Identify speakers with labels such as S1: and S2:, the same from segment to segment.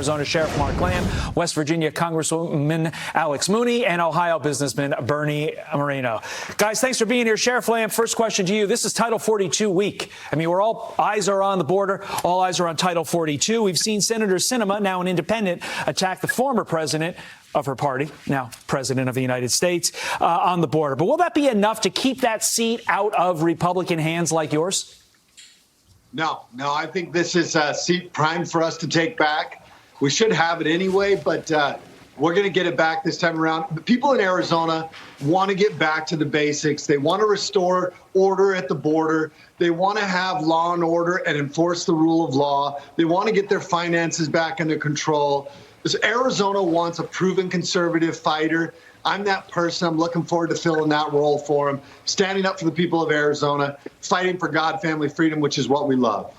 S1: Arizona Sheriff Mark Lamb, West Virginia Congresswoman Alex Mooney, and Ohio businessman Bernie Moreno. Guys, thanks for being here. Sheriff Lamb, first question to you. This is Title 42 week. I mean, eyes are on the border. All eyes are on Title 42. We've seen Senator Sinema, now an independent, attack the former president of her party, now president of the United States, on the border. But will that be enough to keep that seat out of Republican hands like yours?
S2: No, I think this is a seat primed for us to take back. We should have it anyway, but we're going to get it back this time around. The people in Arizona want to get back to the basics. They want to restore order at the border. They want to have law and order and enforce the rule of law. They want to get their finances back under control. Arizona wants a proven conservative fighter. I'm that person. I'm looking forward to filling that role for them, standing up for the people of Arizona, fighting for God, family, freedom, which is what we love.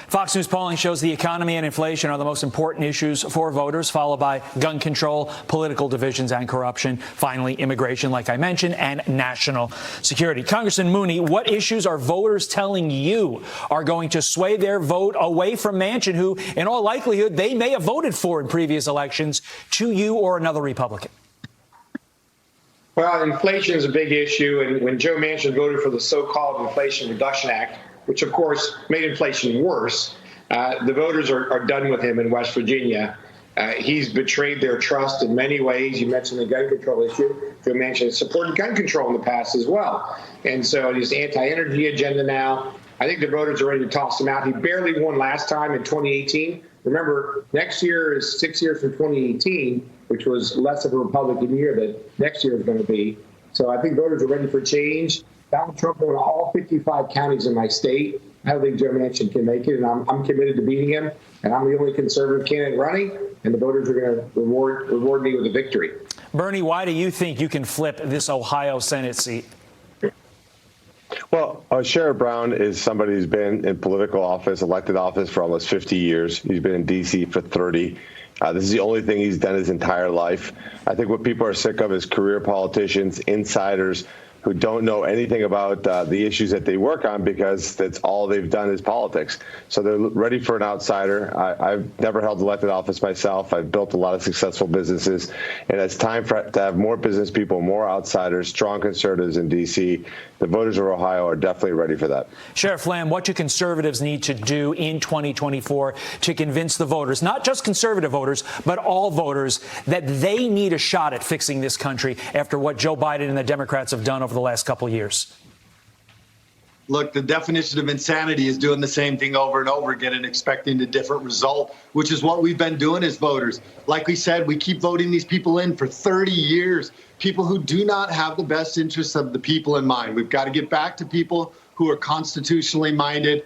S1: Fox News polling shows the economy and inflation are the most important issues for voters, followed by gun control, political divisions and corruption, finally immigration, like I mentioned, and national security. Congressman Mooney, what issues are voters telling you are going to sway their vote away from Manchin, who, in all likelihood, they may have voted for in previous elections, to you or another Republican?
S3: Well, inflation is a big issue, and when Joe Manchin voted for the so-called Inflation Reduction Act, which of course made inflation worse, the voters are done with him in West Virginia. He's betrayed their trust in many ways. You mentioned the gun control issue. Joe Manchin has supported gun control in the past as well. And so his anti-energy agenda now, I think the voters are ready to toss him out. He barely won last time in 2018. Remember, next year is 6 years from 2018, which was less of a Republican year than next year is going to be. So I think voters are ready for change. Donald Trump won all 55 counties in my state. I don't think Joe Manchin can make it, and I'm committed to beating him. And I'm the only conservative candidate running, and the voters are going to reward me with a victory.
S1: Bernie, why do you think you can flip this Ohio Senate seat?
S4: Well, Sherrod Brown is somebody who's been in political office, elected office for almost 50 years. He's been in D.C. for 30. This is the only thing he's done his entire life. I think what people are sick of is career politicians, insiders, who don't know anything about the issues that they work on because that's all they've done is politics. So they're ready for an outsider. I've never held elected office myself. I've built a lot of successful businesses. And it's time to have more business people, more outsiders, strong conservatives in D.C. The voters of Ohio are definitely ready for that.
S1: Sheriff Lamb, what do conservatives need to do in 2024 to convince the voters, not just conservative voters, but all voters, that they need a shot at fixing this country after what Joe Biden and the Democrats have done over the last couple of years?
S2: Look, the definition of insanity is doing the same thing over and over again and expecting a different result, which is what we've been doing as voters. Like we said, we keep voting these people in for 30 years, people who do not have the best interests of the people in mind. We've got to get back to people who are constitutionally minded.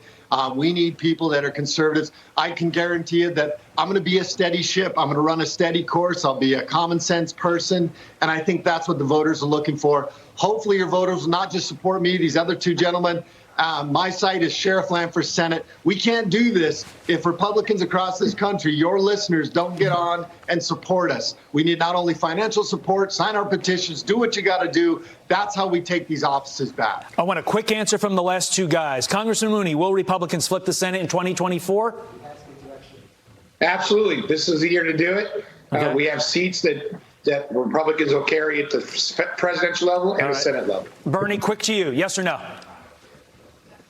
S2: We need people that are conservatives. I can guarantee you that I'm going to be a steady ship. I'm going to run a steady course. I'll be a common sense person. And I think that's what the voters are looking for. Hopefully your voters will not just support me, these other two gentlemen. My site is Sheriff Lamb for Senate. We can't do this if Republicans across this country, your listeners, don't get on and support us. We need not only financial support, sign our petitions, do what you got to do. That's how we take these offices back.
S1: I want a quick answer from the last two guys. Congressman Mooney, will Republicans flip the Senate in 2024?
S3: Absolutely. This is the year to do it.
S1: Okay.
S3: We have seats that Republicans will carry at the presidential level and the Senate level.
S1: Bernie, quick to you. Yes or no?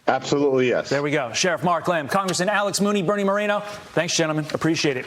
S4: Absolutely, yes.
S1: There we go. Sheriff Mark Lamb, Congressman Alex Mooney, Bernie Moreno. Thanks, gentlemen. Appreciate it.